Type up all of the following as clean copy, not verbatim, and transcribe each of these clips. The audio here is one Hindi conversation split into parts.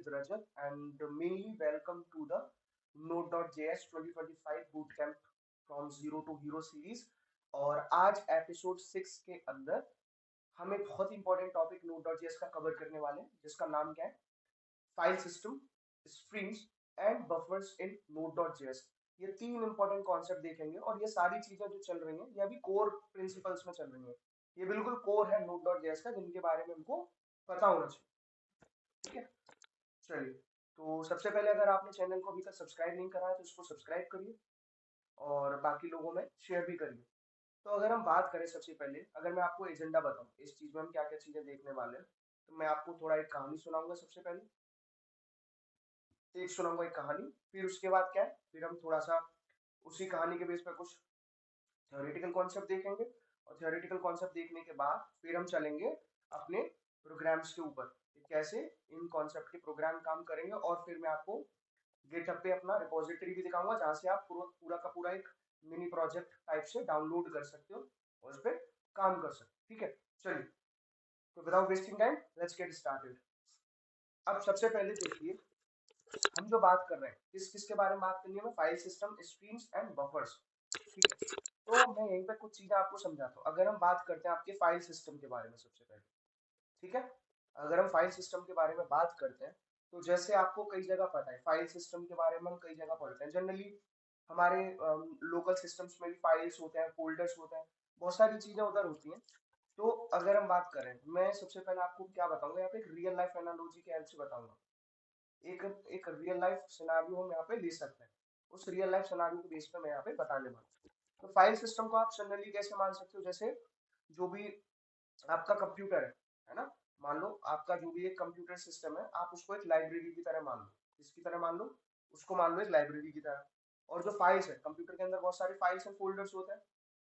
Rajat and mainly welcome to the Node.js 2025 Bootcamp from Zero to Hero series। और आज एपिसोड 6 के अंदर हम एक बहुत इंपॉर्टेंट टॉपिक Node.js का कवर करने वाले हैं जिसका नाम क्या है, file system, streams and buffers in Node.js। ये तीन इंपॉर्टेंट कॉन्सेप्ट देखेंगे और ये सारी चीजें जो चल रही हैं ये अभी कोर प्रिंसिपल्स में चल रही हैं। ये बिल्कुल कोर है Node.js का जिनके बारे में हमको पता होना चाहिए। ठीक है, चलिए। तो सबसे पहले अगर आपने चैनल को अभी तक सब्सक्राइब नहीं करा है तो इसको सब्सक्राइब करिए और बाकी लोगों में शेयर भी करिए। तो अगर हम बात करें, सबसे पहले अगर मैं आपको एजेंडा बताऊं इस चीज में हम क्या क्या चीजें देखने वाले हैं, तो मैं आपको थोड़ा एक कहानी सुनाऊंगा। सबसे पहले एक सुनाऊंगा एक कहानी, फिर उसके बाद क्या है, फिर हम थोड़ा सा उसी कहानी के बेस पर कुछ थ्योरेटिकल कॉन्सेप्ट देखेंगे और थ्योरेटिकल कॉन्सेप्ट देखने के बाद फिर हम चलेंगे अपने प्रोग्राम्स के ऊपर कि कैसे इन कॉन्सेप्ट के प्रोग्राम काम करेंगे। और फिर मैं आपको गिटहब पे अपना रिपोजिटरी भी दिखाऊंगा जहां से आप पूरा पूरा का पूरा एक मिनी प्रोजेक्ट टाइप से डाउनलोड कर सकते हो और उस पर काम कर सकते हो। ठीक है, चलिए। तो without wasting time let's get started. अब सबसे पहले देखिए, हम जो बात कर रहे हैं किस किस के बारे में बात करनी है, file system, streams and buffers. ठीक है, तो मैं यहीं पे कुछ चीजें आपको समझाता हूँ। अगर हम बात करते हैं आपके फाइल सिस्टम के बारे में सबसे पहले, ठीक है, अगर हम फाइल सिस्टम के बारे में बात करते हैं तो जैसे आपको कई जगह पता है फाइल सिस्टम के बारे में हम कई जगह पढ़ते हैं। जनरली हमारे लोकल सिस्टम्स में भी फाइल्स होते हैं, फोल्डर्स होते हैं, बहुत सारी चीजें उधर होती हैं। तो अगर हम बात करें, मैं सबसे पहले आपको क्या बताऊंगा, यहाँ पे एक रियल लाइफ एनालॉजी के हेल्प से बताऊंगा। एक एक रियल लाइफ सिनेरियो हम यहाँ पे ले सकते हैं, उस रियल लाइफ सिनेरियो के बेस पे मैं यहाँ पे बताने वाला हूँ। तो फाइल सिस्टम को आप जनरली कैसे मान सकते हो, जैसे जो भी आपका कंप्यूटर है ना, मान लो आपका जो भी एक कंप्यूटर सिस्टम है आप उसको एक लाइब्रेरी की तरह मान लो। इसकी तरह मान लो, उसको मान लो एक लाइब्रेरी की तरह। और जो फाइल्स है कंप्यूटर के अंदर, बहुत सारे फाइल्स एंड फोल्डर्स होते हैं,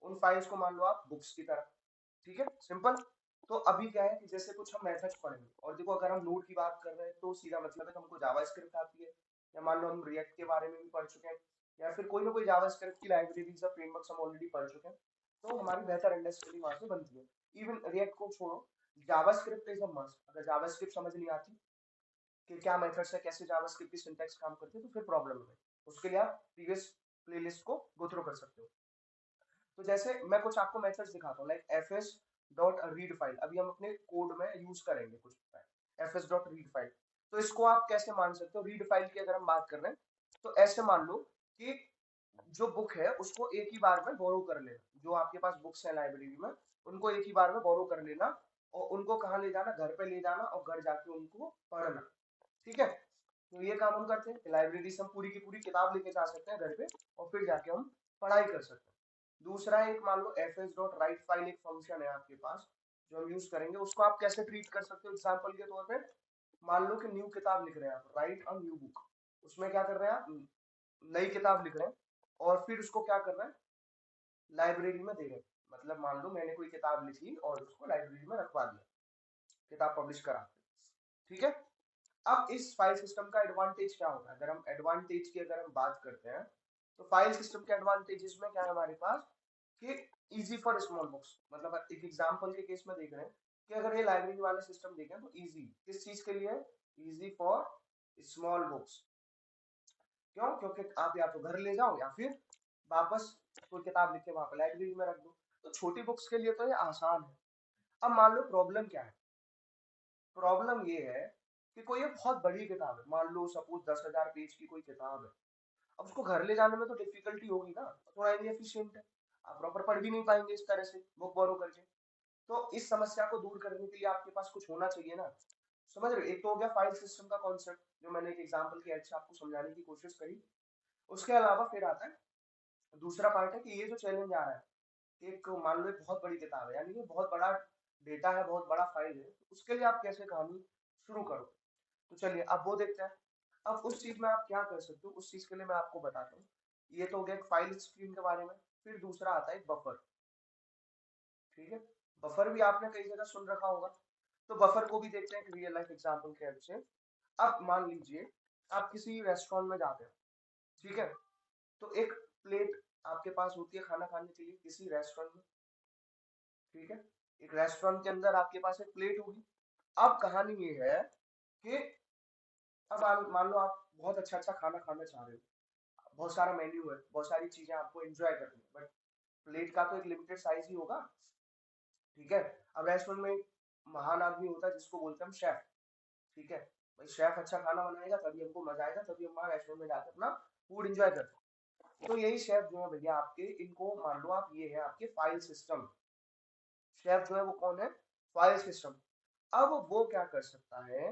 उन फाइल्स को मान लो आप बुक्स की तरह। ठीक है, सिंपल। तो अभी क्या है कि जैसे कुछ हम मेथड्स पढ़ेंगे, और देखो अगर हम नोड की बात कर रहे हैं तो सीधा मतलब है कि हमको जावास्क्रिप्ट आती है, या मान लो हम रिएक्ट के बारे में भी पढ़ चुके हैं, या फिर कोई ना कोई जावास्क्रिप्ट की लाइब्रेरीज या फ्रेमवर्क्स हम ऑलरेडी पढ़ चुके हैं, तो हमारी बेहतर अंडरस्टैंडिंग वहां से बनती है। इवन रिएक्ट को छोड़ो, जावास्क्रिप्ट इज अ मस्ट। अगर जावास्क्रिप्ट समझ नहीं आती कि क्या मेथड्स है, कैसे जावास्क्रिप्ट की सिंटैक्स काम करती है, तो फिर प्रॉब्लम है। उसके लिए आप प्रीवियस प्लेलिस्ट को गो थ्रू कर सकते हो। तो जैसे मैं कुछ आपको मेथड्स दिखाता हूँ, like fs dot read file, अभी हम अपने कोड में यूज करेंगे कुछ fs डॉट रीड फाइल। तो इसको आप कैसे मान सकते हो, रीड फाइल की अगर हम बात कर रहे हैं तो ऐसे मान लो कि जो बुक है उसको एक ही बार में बोरो कर लेना, जो आपके पास बुक्स है लाइब्रेरी में उनको एक ही बार में बोरो कर लेना, और उनको कहाँ ले जाना, घर पे ले जाना और घर जाके उनको पढ़ना। ठीक है, तो ये काम हम करते हैं, लाइब्रेरी से हम पूरी की पूरी किताब लेके जा सकते हैं घर पे और फिर जाके हम पढ़ाई कर सकते हैं। दूसरा एक मान लो fs डॉट राइट फाइल, एक फंक्शन है आपके पास जो हम यूज करेंगे, उसको आप कैसे ट्रीट कर सकते हो। एग्जांपल के तौर पे मान लो कि न्यू किताब लिख रहे हैं आप, राइट अ न्यू बुक, उसमें क्या कर रहे हैं आप, नई किताब लिख रहे हैं और फिर उसको क्या कर रहे हैं, लाइब्रेरी में दे रहे हैं। मतलब मान लो मैंने कोई किताब लिखी और उसको लाइब्रेरी में रखवा दिया, किताब पब्लिश करा। ठीक है, अब इस फाइल सिस्टम का एडवांटेज क्या होगा, अगर हम एडवांटेज की अगर हम बात करते हैं तो फाइल सिस्टम के एडवांटेजेस में क्या है हमारे पास, कि इजी फॉर स्मॉल बुक्स। मतलब एक एग्जांपल के केस में देख रहे हैं कि अगर ये लाइब्रेरी वाला सिस्टम देखें तो इजी किस चीज के लिए, इजी फॉर स्मॉल बुक्स। क्यों, क्योंकि आप या तो घर ले जाओ या फिर वापस कोई किताब लिख के वहां पर लाइब्रेरी में रख दो। तो छोटी बुक्स के लिए तो ये आसान है। अब मान लो प्रॉब्लम क्या है, प्रॉब्लम ये है कि कोई एक बहुत बड़ी किताब है, मान लो सपोज 10,000 पेज की कोई किताब है। अब उसको घर ले जाने में तो डिफिकल्टी होगी ना, थोड़ा इनएफिशिएंट है, आप प्रॉपर पढ़ भी नहीं पाएंगे इस तरह से बुक बोरो करके। तो इस समस्या को दूर करने के लिए आपके पास कुछ होना चाहिए ना। समझ रहे हो, एक तो हो गया फाइल सिस्टम का कॉन्सेप्ट जो मैंने एक एग्जांपल की हेल्प से आपको समझाने की कोशिश करी। उसके अलावा फिर आता है दूसरा पार्ट है कि ये जो चैलेंज आ रहा है, एक मान लो एक बहुत बड़ी किताब है, यानी कि बहुत बड़ा डेटा है, बहुत बड़ा फाइल है, तो उसके लिए आप कैसे कहानी शुरू करो। तो चलिए अब वो देखते हैं। अब उस चीज में आप क्या कर सकते हो, उस चीज के लिए मैं आपको बताता हूँ। ये तो हो गया एक फाइल स्ट्रीम के बारे में। फिर दूसरा आता है बफर। ठीक है, बफर भी आपने कई जगह सुन रखा होगा, तो बफर को भी देखते हैं एक रियल लाइफ एग्जांपल के हेल्प से। अब मान लीजिए आप किसी रेस्टोरेंट में जाते हैं, ठीक है, तो एक प्लेट आपके पास होती है खाना खाने के लिए किसी रेस्टोरेंट में। ठीक है, एक रेस्टोरेंट के अंदर आपके पास एक प्लेट होगी। अब कहानी ये है कि अब मान लो आप बहुत अच्छा अच्छा खाना खाना चाह रहे हो, बहुत सारा मेन्यू है, बहुत सारी चीजें आपको एंजॉय करनी है, बट प्लेट का तो एक लिमिटेड साइज ही होगा। ठीक है। अब रेस्टोरेंट में एक महान आदमी होता है जिसको बोलते हैं हम शेफ। ठीक है। भाई शेफ अच्छा खाना बनाएगा तभी हमको मजा आएगा, तभी हम वहाँ रेस्टोरेंट में जाकर अपना फूड एंजॉय करते हैं। तो यही शेफ जो है भैया आपके, इनको मान लो आप, ये है आपके फाइल सिस्टम। शेफ जो है वो कौन है? File system. अब वो क्या कर सकता है?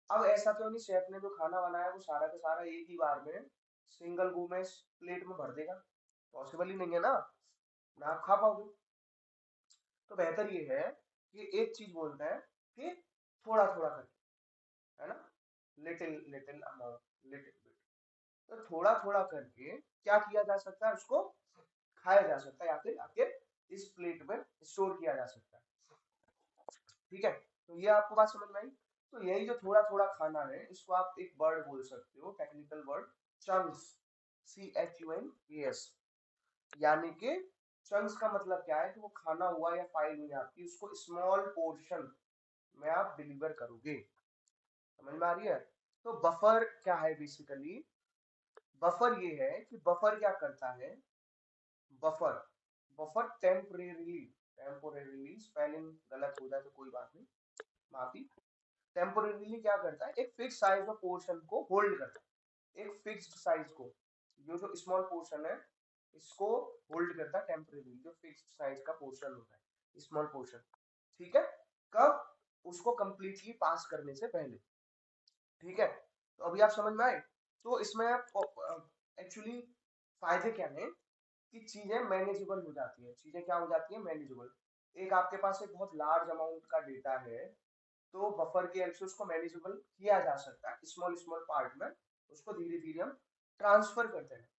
अब ऐसा तो नहीं शेफ ने जो खाना बनाया वो सारा का सारा एक ही बार में सिंगल गो में प्लेट में भर देगा, पॉसिबल ही नहीं है ना, ना आप खा पाओगे। तो बेहतर ये है कि एक चीज बोलते हैं कि थोड़ा थोड़ा करके, है ना, little little amount, little bit. तो थोड़ा थोड़ा करके क्या किया जा सकता है, उसको खाया जा सकता है या फिर आके इस प्लेट में स्टोर किया जा सकता है। ठीक है। तो ये आपको बात समझ में आई। तो यही जो थोड़ा थोड़ा खाना है इसको आप एक वर्ड बोल सकते हो, टेक्निकल वर्ड, चंक्स। CHUNKS। यानी कि चंक्स का मतलब क्या है कि वो खाना हुआ या फाइल हुई आपकी, उसको स्मॉल पोर्शन में आप डिलीवर करोगे। समझ में आ रही है? तो बफर क्या है बेसिकली? बफर ये है कि बफर क्या करता है? बफर, बफर टेम्परेरीली, टेम्पोरेरीली स्पेलिंग गलत हो जाए तो कोई बात नहीं, माफी। टेम्पोरेरीली क्या करता है? एक फिक्स साइज ऑफ पोर्शन को होल्ड करता है, एक फिक्स्ड साइज को। जो स्मॉल पोर्शन है इसको होल्ड करता है टेम्परेरीली, जो फिक्स्ड साइज का पोर्शन होता है, स्मॉल पोर्शन। ठीक है। कब? उसको कंप्लीटली पास करने से पहले। ठीक है। तो अभी आप समझ में आए? तो इसमें एक्चुअली फायदे क्या है कि चीजें मैनेजेबल हो जाती है, चीजें क्या हो जाती है? मैनेजेबल। एक आपके पास एक बहुत लार्ज अमाउंट का डेटा है, तो बफर की हेल्प से उसको मैनेजेबल किया जा सकता है, स्मॉल स्मॉल पार्ट में उसको धीरे धीरे हम ट्रांसफर करते हैं।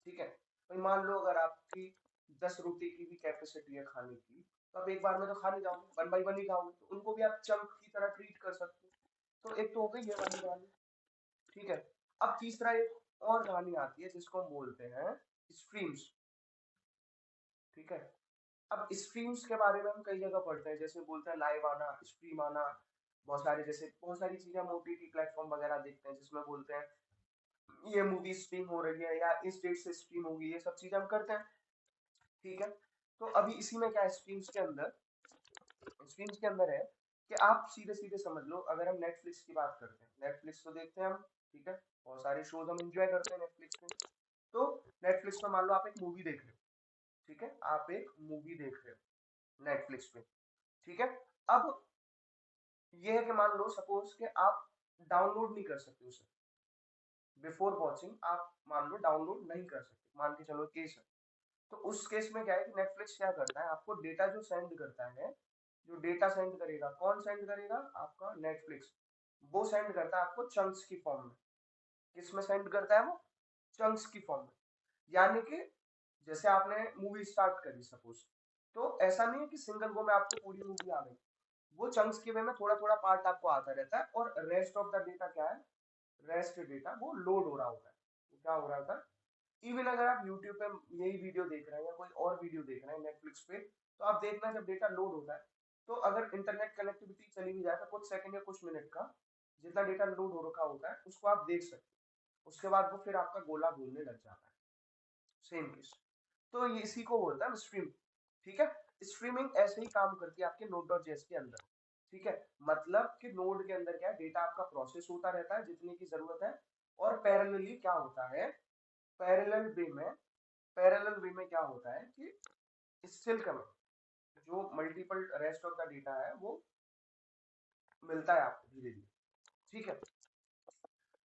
ठीक है। भाई मान लो अगर आपकी 10 रोटी की भी कैपेसिटी है खाने की, तो आप एक बार में तो खा नहीं जाओगे, वन बाई वन ही खाओगे, तो उनको भी आप चंक की तरह ट्रीट कर सकते हो। तो एक तो हो गई ये वाली कहानी। ठीक है। अब तीसरा एक और कहानी आती है जिसको हम बोलते हैं स्ट्रीम्स। ठीक है। अब स्ट्रीम्स के बारे में हम कई जगह पढ़ते हैं, जैसे बोलते हैं लाइव आना, स्ट्रीम आना, बहुत सारे, जैसे बहुत सारी चीजें हम OTT प्लेटफॉर्म वगैरह देखते हैं जिसमें बोलते हैं ये मूवी स्ट्रीम हो रही है या इस डेट से स्ट्रीम होगी, ये सब चीजें हम करते हैं। ठीक है। तो अभी इसी में क्या है, स्ट्रीम्स के अंदर है कि आप सीधे सीधे समझ लो, अगर हम नेटफ्लिक्स की बात करते हैं, नेटफ्लिक्स तो देखते हैं हम। ठीक है। बहुत सारे शोज हम एंजॉय करते हैं नेटफ्लिक्स में। तो नेटफ्लिक्स में मान लो आप एक मूवी देख रहे हो। ठीक है। आप एक मूवी देख रहे हो नेटफ्लिक्स पे। ठीक है। अब ये है कि मान लो सपोज कि आप डाउनलोड नहीं कर सकते उसे, बिफोर वॉचिंग आप मान लो डाउनलोड नहीं कर सकते, मान के चलो केस है। तो उस केस में क्या है कि नेटफ्लिक्स क्या करता है, आपको डेटा जो सेंड करता है, जो डेटा सेंड करेगा, कौन सेंड करेगा? आपका नेटफ्लिक्स। वो सेंड करता है आपको चंक्स की फॉर्म में। किस में सेंड करता है वो? चंक्स की फॉर्म में। यानी कि जैसे आपने मूवी स्टार्ट करी सपोज, तो ऐसा नहीं है कि सिंगल गो में आपको पूरी मूवी आ गई, वो चंक्स के वे में थोड़ा थोड़ा पार्ट आपको आता रहता है, और रेस्ट ऑफ द डेटा क्या है? रेस्ट डेटा वो लोड हो रहा होता है। वो क्या हो रहा होता है? इवन अगर आप यूट्यूब पे यही वीडियो देख रहे हैं या कोई और वीडियो देख रहे हैं नेटफ्लिक्स पे, तो आप देखना जब डेटा लोड होता है, तो अगर इंटरनेट कनेक्टिविटी चली भी जाए तो कुछ सेकंड या कुछ मिनट का जितना डेटा लोड हो रखा होता है उसको आप देख सकते हो। उसके बाद वो फिर आपका गोला बोलने लग जाता है। Same case. तो ये इसी को बोलता है स्ट्रीम। ठीक है। स्ट्रीमिंग ऐसे ही काम करती है आपके नोड डॉट जेएस के अंदर। ठीक है। मतलब कि नोड के अंदर क्या है, डेटा आपका प्रोसेस होता रहता है जितने की जरूरत है, और पैरेलली क्या होता है, पैरेलल वे में, पैरेलल वे में क्या होता है कि स्टिल कमिंग, जो multiple rest of the data है वो मिलता है आपको धीरे धीरे। ठीक है।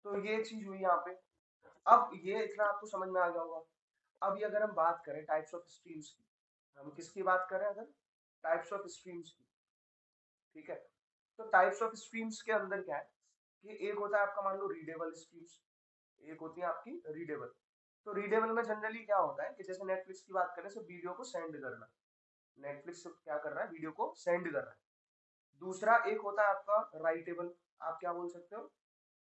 तो ये चीज हुई यहाँ पे। अब ये इतना आपको समझ में आ गया होगा। अभी अगर हम बात करें टाइप्स ऑफ स्ट्रीम्स की, हम किसकी बात करें अगर? टाइप्स ऑफ स्ट्रीम्स की। ठीक है। तो टाइप्स ऑफ स्ट्रीम्स के अंदर क्या है कि एक होता है आपका मान लो रीडेबल स्ट्रीम्स, एक होती है आपकी रीडेबल। तो रीडेबल में जनरली क्या होता है कि जैसे नेटफ्लिक्स की बात करें तो वीडियो को सेंड करना, नेटफ्लिक्स क्या कर रहा है, वीडियो को सेंड कर रहा है। दूसरा एक होता है आपका राइटेबल, आप क्या बोल सकते हो?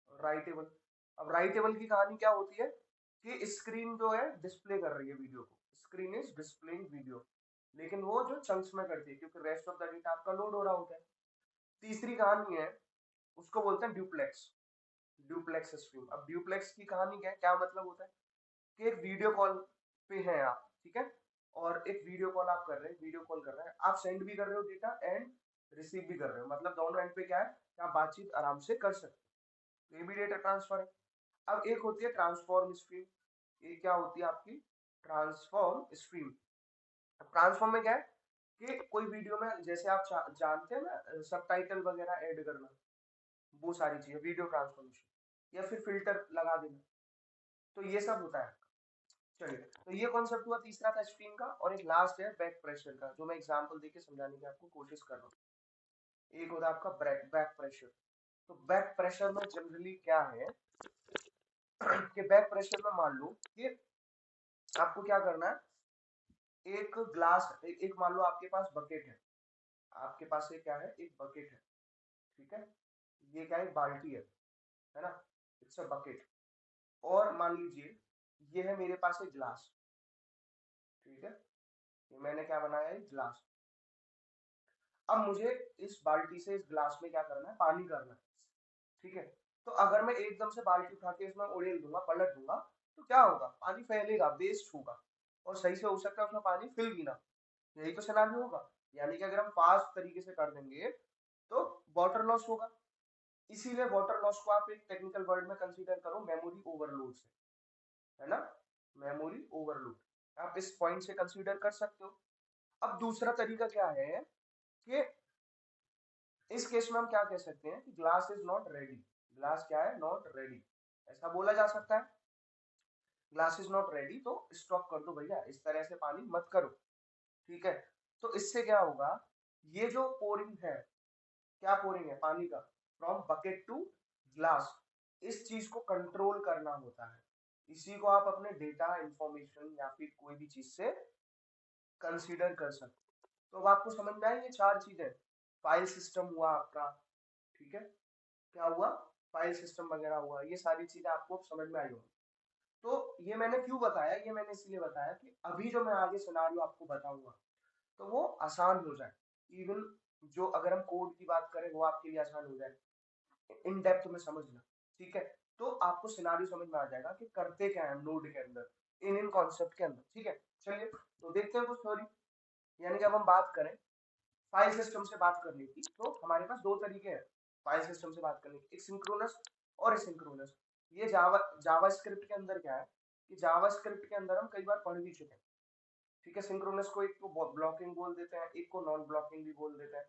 राइटेबल। अब राइटेबल की कहानी क्या होती है कि स्क्रीन जो है डिस्प्ले कर रही है वीडियो को, स्क्रीन इज डिस्प्लेइंग वीडियो, लेकिन वो जो चंक्स में करती है क्योंकि रेस्ट ऑफ द डेटा आपका लोड हो रहा होता है। तीसरी कहानी है, उसको बोलते हैं ड्यूप्लेक्स। Duplex stream. अब ड्यूप्लेक्स की कहानी क्या है, क्या मतलब होता है कि एक वीडियो कॉल पे हैं आप, ठीक है, और एक वीडियो कॉल आप कर रहे हैं, वीडियो कॉल कर रहे हैं, आप सेंड भी कर रहे हो डेटा एंड रिसीव भी कर रहे हो, मतलब दोनों एंड पे क्या है कि आप बातचीत आराम से कर सकते हो। ये भी डेटा ट्रांसफर है। अब एक होती है ट्रांसफॉर्म स्ट्रीम। ये क्या होती है आपकी ट्रांसफॉर्म स्ट्रीम। ट्रांसफॉर्म में क्या है कि कोई वीडियो में जैसे आप जानते हैं ना सबटाइटल वगैरह ऐड करना, वो सारी चीजें वीडियो ट्रांसफॉर्मेशन, या फिर फिल्टर लगा देना, तो ये सब होता है। चलिए, तो ये कॉन्सेप्ट हुआ तीसरा था स्ट्रीम का, और एक लास्ट है बैक प्रेशर का, जो मैं एग्जांपल देके समझाने की आपको कोशिश कर रहा हूँ। एक होता है आपका बैक प्रेशर। तो बैक प्रेशर में जनरली क्या है कि बैक प्रेशर में मान लो कि आपको क्या करना है, एक ग्लास एक मान लो आपके पास बकेट है, आपके पास एक क्या है, एक बकेट है, ठीक है, ये क्या है, बाल्टी है ना, इट्स अ बकेट। और मान लीजिए ये है मेरे पास एक ग्लास, ठीक है, ये मैंने क्या बनाया है, ग्लास। अब मुझे इस बाल्टी से इस ग्लास में क्या करना है, पानी करना है, ठीक है। तो अगर मैं एकदम से बाल्टी उठा के इसमें उड़ेल दूंगा, पलट दूंगा, तो क्या होगा, पानी फैलेगा, वेस्ट होगा, और सही से हो सकता है उसमें पानी फिल भी ना। यही तो सिनेरियो होगा। यानी कि अगर हम फास्ट तरीके से कर देंगे तो वाटर लॉस होगा। इसीलिए वाटर लॉस को आप एक टेक्निकल वर्ड में कंसीडर करो मेमोरी ओवरलोड से, है ना, मेमोरी ओवरलोड, आप इस पॉइंट से कंसीडर कर सकते हो। अब दूसरा तरीका क्या है कि इस केस में हम क्या कह सकते हैं कि glass is not ready. Glass क्या है, नॉट रेडी, ऐसा बोला जा सकता है। ग्लास इज नॉट रेडी, तो स्टॉप कर दो भैया, इस तरह से पानी मत करो, ठीक है। तो इससे क्या होगा, ये जो पोरिंग है, क्या पोरिंग है, पानी का, फ्रॉम बकेट टू ग्लास, इस चीज को कंट्रोल करना होता है। इसी को आप अपने डेटा इंफॉर्मेशन या फिर कोई भी चीज से कंसीडर कर सकते हो। तो अब आपको समझ में आई ये चार चीजें, फाइल सिस्टम हुआ आपका, ठीक है, क्या हुआ, फाइल सिस्टम वगैरह हुआ, ये सारी चीजें आपको अब समझ में आई होगी। तो ये मैंने क्यों बताया, ये मैंने इसलिए बताया कि अभी जो मैं आगे सिनारियो आपको बताऊंगा तो वो आसान हो जाए। इवन जो अगर हम कोड की बात करें वो आपके लिए आसान हो जाए, इन डेप्थ में समझना, ठीक है। तो आपको सिनारियो समझ में आ जाएगा कि करते क्या है नोड के अंदर, इन कॉन्सेप्ट के अंदर, ठीक है। चलिए, तो देखते हैं कुछ थ्योरी। यानी कि अब हम बात करें फाइल सिस्टम से बात करने की, तो हमारे पास दो तरीके हैं फाइल सिस्टम से बात करने के, एक सिंक्रोनस और एसिंक्रोनस। ये जावा जावा स्क्रिप्ट के अंदर क्या है कि जावा स्क्रिप्ट के अंदर हम कई बार पढ़ भी चुके हैं, ठीक है। सिंक्रोनस को एक को ब्लॉकिंग बोल देते हैं, एक को नॉन ब्लॉकिंग भी बोल देते हैं।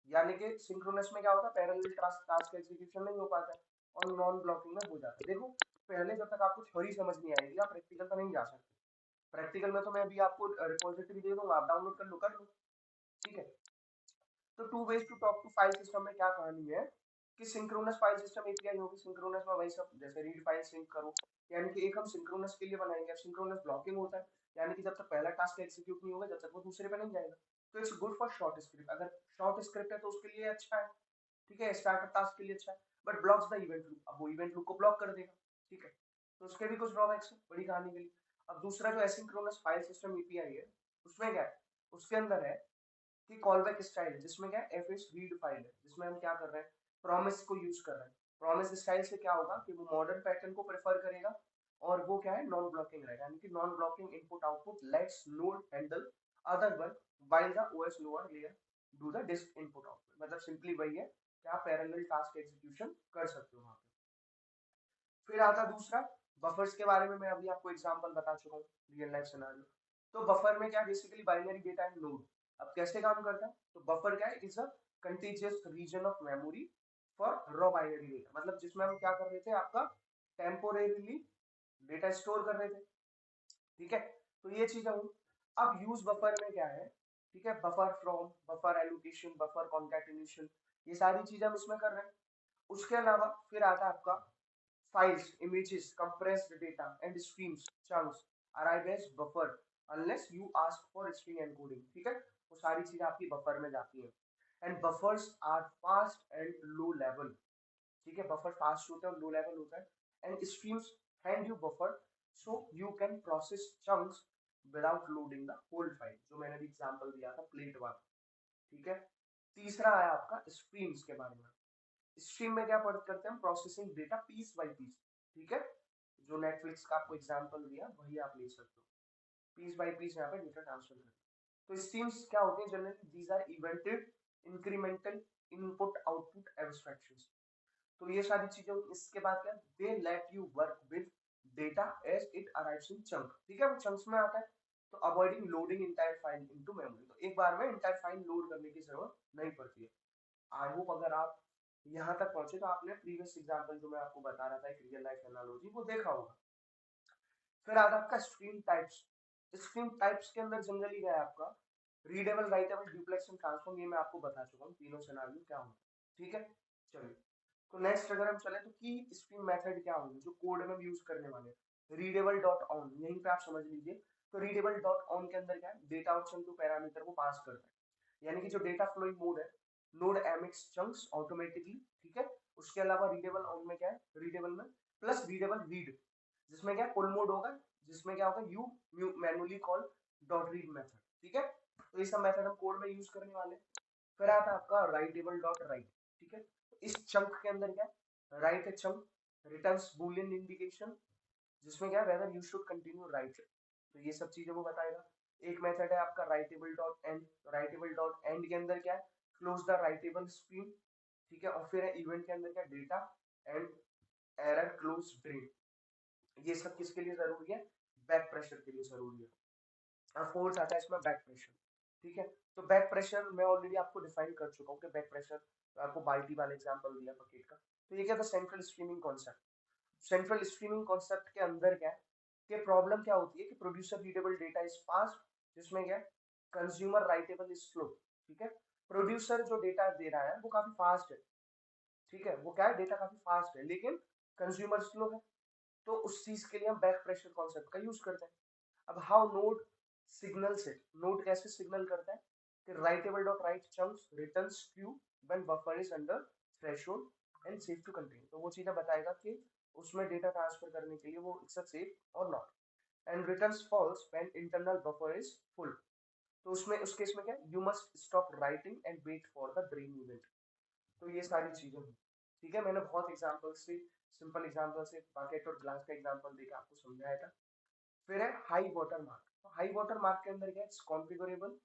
यानी कि सिंक्रोनस में क्या होता है, पैरेलल टास्क का एग्जीक्यूशन नहीं हो पाता है, और नॉन ब्लॉकिंग में हो जाता है। देखो, पहले जब तक आपको थ्योरी समझ नहीं आएगी आप प्रैक्टिकल तो नहीं जा सकते। प्रैक्टिकल में तो मैं अभी आपको रिपोजिटरी दे दूंगा, आप डाउनलोड कर लो, ठीक है। तो two ways to talk to file system में क्या कहानी है कि सिंक्रोनस फाइल सिस्टम एपीआई होगी, सिंक्रोनस में वही सब जैसे रीड फाइल सिंक करो, यानी कि एक हम सिंक्रोनस के लिए बनाएंगे। अब सिंक्रोनस ब्लॉकिंग होता है, यानी कि जब तक पहला टास्क एग्जीक्यूट नहीं होगा जब तक वो दूसरे पे नहीं जाएगा। तो it's good for short script, अगर शॉर्ट स्क्रिप्ट है तो उसके लिए अच्छा है, ठीक है, स्टार्टअप टास्क के लिए अच्छा है। But blocks the event loop, अब वो इवेंट लूप को ब्लॉक कर देगा, ठीक है। तो उसके भी कुछ ड्रॉबैक्स है बड़ी कहानी के लिए। अब दूसरा जो एसिंक्रोनस फाइल सिस्टम एपीआई है, उसमें क्या है, उसके अंदर है कि कॉलबैक स्टाइल है, जिसमें क्या है एफ रीड फाइल है, जिसमें हम क्या कर रहे हैं, प्रॉमिस को यूज कर रहे हैं। प्रॉमिस स्टाइल से क्या होगा कि वो मॉडर्न पैटर्न को प्रेफर करेगा, और वो क्या है नॉन ब्लॉकिंग रहेगा, यानी कि non blocking input output lets Node handle other one while the OS lower layer do the disk input output. मतलब सिंपली वही है कि आप पैरेलल टास्क एग्जीक्यूशन कर सकते हो वहां पे। फिर आता दूसरा, बफर्स के बारे में मैं अभी आपको एग्जांपल बता चुका हूँ, रियल लाइफ सिनेरियो। तो बफर में क्या basically binary data and Node. अब कैसे काम करता है, तो बफर क्या है, is a contiguous region of memory for raw binary data, मतलब जिसमें हम क्या कर रहे थे, आपका टेम्पोरेरीली डेटा स्टोर कर रहे थे, ठीक है। तो ये चीजें हुई। अब यूज बफर में क्या है, ठीक है, buffer from, buffer allocation, buffer concatenation, ये सारी चीजें हम इसमें कर रहे हैं। उसके अलावा फिर आता है आपका files, images, compressed data, and streams, chunks arrive as buffer unless you ask for string encoding, ठीक है। वो सारी चीजें आपकी बफर में जाती हैं। And buffers are fast and low level, ठीक है, बफर फास्ट होता है और लो लेवल होता है। And streams hand you buffer so you can process chunks without loading the whole file, जो मैंने भी एग्जांपल दिया था प्लेट वाला, ठीक है। तीसरा है आपका स्ट्रीम्स के बारे में। स्ट्रीम में क्या करते हैं हम, processing data piece by piece, ठीक है। जो नेटफ्लिक्स का आपको एग्जांपल दिया वही आप ले सकते हो, पीस बाय पीस यहाँ पे डेटा ट्रांसफर करते हैं। तो स्ट्रीम्स क्या होते हैं, generally these are evented incremental input output abstractions. तो ये सारी चीजें होती हैं। इसके बाद क्या, they let you work with data as it arrives in chunk, ठीक है, वो चंक्स में आता है। तो avoiding loading entire file into memory, तो एक बार में इंटायर फाइल लोड करने की जरूरत नहीं पड़ती है। आई होप अगर आप यहाँ तक पहुंचे तो आपने प्रीवियस एग्जांपल जो मैं आपको बता रहा था एक रियल लाइफ एनालॉजी वो देखा होगा। फिर आता है आपका स्ट्रीम टाइप्स। स्ट्रीम टाइप्स के अंदर जनरली क्या है आपका, readable, writable, duplex and transform, ये मैं आपको बता चुका हूँ तीनों सिनेरियो क्या होता है, ठीक है। चलिए, तो नेक्स्ट अगर हम चले तो की स्ट्रीम मेथड क्या होगी जो कोड में यूज करने वाले हैं, रीडेबल डॉट ऑन, यहीं पे आप समझ लीजिए। तो रीडेबल डॉट ऑन के अंदर क्या है, डेटा और चंक पैरामीटर को पास करता है, यानी कि जो डेटा फ्लोइंग मोड है, लोड एमएक्स चंक्स ऑटोमेटिकली, ठीक है। उसके अलावा रीडेबल ऑन में क्या है, रीडेबल में प्लस रीडेबल रीड, जिसमें क्या पुल मोड होगा, जिसमें क्या होगा you manually call dot read method, ठीक है। तो ये सब मेथड हम कोड में यूज करने वाले हैं। फिर आता है आपका राइटेबल डॉट राइट, ठीक है। तो इस चंक के अंदर क्या है, राइट ए चंक रिटर्न्स बूलियन इंडिकेशन, जिसमें क्या है whether you should continue right, तो ये सब चीजें वो बताएगा। एक मेथड है आपका writable dot and, writable dot and के अंदर क्या है, क्लोज द राइटेबल स्ट्रीम, ठीक है। और फिर है इवेंट के अंदर क्या, data and error close drain, ये सब किसके लिए जरूरी है, बैक प्रेशर के लिए जरूरी है। और फोर्थ आता है इसमें बैक प्रेशर, ठीक है। तो बैक प्रेशर मैं ऑलरेडी आपको डिफाइन कर चुका हूँ कि बैक प्रेशर, आपको बाल्टी वाला एग्जांपल दिया बकेट का। तो ये क्या था, central streaming concept. Central streaming concept के अंदर क्या है कि प्रॉब्लम क्या होती है कि producer readable data is fast, जिसमें क्या है कंज्यूमर राइटेबल इज स्लो, ठीक है। प्रोड्यूसर जो डेटा दे रहा है वो काफी फास्ट है, ठीक है, वो क्या है डेटा काफी फास्ट है, लेकिन कंज्यूमर स्लो है। तो उस चीज के लिए हम बैक प्रेशर कॉन्सेप्ट का यूज करते हैं। अब हाउ नोड सिग्नल से, नोड कैसे सिग्नल करता है कि writable dot write chunks returns true when buffer is under threshold and safe to contain, तो वो चीजें बताएगा कि उसमें डेटा ट्रांसफर करने के लिए वो इट्स सेफ और not, and returns false when internal buffer is full, तो उसमें उस केस में क्या, you must stop writing and wait for the drain event. तो ये सारी चीजें हैं, ठीक है। मैंने बहुत एग्जांपल से, सिंपल एग्जांपल से बकेट और ग्लास का एग्जांपल देकर आपको समझाया था। फिर है हाई वाटर मार्क, तो हाई वाटर मार्क के अंदर क्या है, configurable,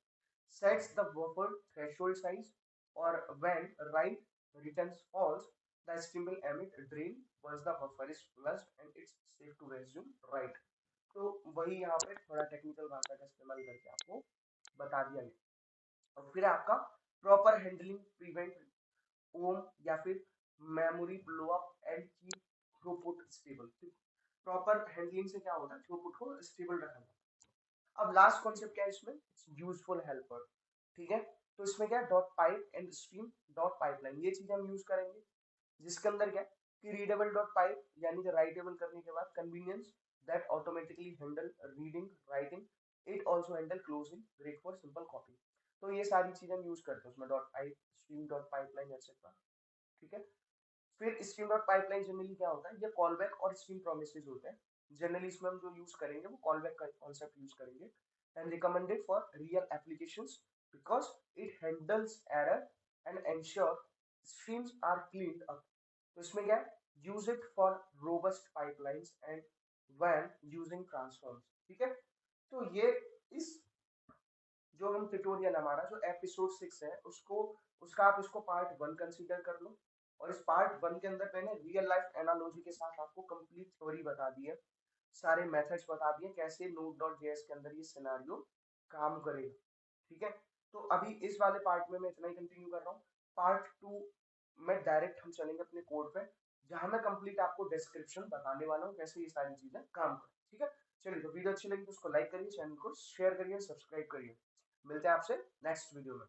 sets the buffer threshold size, और when write returns false the stream will emit drain once the buffer is flushed and it's safe to resume write. तो वही यहाँ पे थोड़ा टेक्निकल भाषा का इस्तेमाल करके आपको बता दिया गया। और फिर आपका प्रॉपर हैंडलिंग प्रिवेंट ओम या फिर memory blow up and keep throughput stable. Proper handling से क्या होता है, थ्रूपुट को स्टेबल रखना। अब लास्ट कॉन्सेप्ट क्या है इसमें, यूजफुल हेल्पर, ठीक है। तो इसमें क्या है, dot pipe and stream dot pipeline, ये चीज हम यूज करेंगे, जिसके अंदर क्या है कि रीडेबल डॉट पाइप यानी कि राइटेबल करने के बाद convenience that automatically handle reading writing, it also handle closing, great for simple copy. तो ये सारी चीजें हम यूज करते हैं उसमें, dot pipe, stream dot pipeline etcetera, ठीक है। फिर स्ट्रीम डॉट पाइपलाइन जनरली क्या होता है, ये कॉलबैक और स्ट्रीम प्रोमिसेस होते हैं। जनरली इसमें हम जो यूज करेंगे वो कॉलबैक का कॉन्सेप्ट यूज करेंगे, and recommended for real applications because it handles error and ensure streams are cleaned up. तो इसमें क्या है, use it for robust pipelines and when using transforms, ठीक है। तो ये इस जो हम ट्यूटोरियल हमारा जो एपिसोड 6 है उसको, उसका आप इसको पार्ट 1 कंसीडर कर लो। और इस पार्ट 1 के अंदर मैंने रियल लाइफ एनालॉजी के साथ आपको कंप्लीट थ्योरी बता दी है, सारे मेथड्स बता दिए कैसे नोड डॉट जेएस के अंदर ये सिनेरियो काम करेगा, ठीक है। तो अभी इस वाले पार्ट में मैं इतना ही कंटिन्यू कर रहा हूँ। पार्ट 2 में डायरेक्ट हम चलेंगे अपने कोड पे, जहां मैं कंप्लीट आपको डिस्क्रिप्शन बताने वाला हूँ कैसे ये सारी चीजें काम करें, ठीक है। चलिए, तो वीडियो अच्छी लगी तो उसको लाइक करिए, चैनल को शेयर करिए, सब्सक्राइब करिए। मिलते हैं आपसे नेक्स्ट वीडियो में।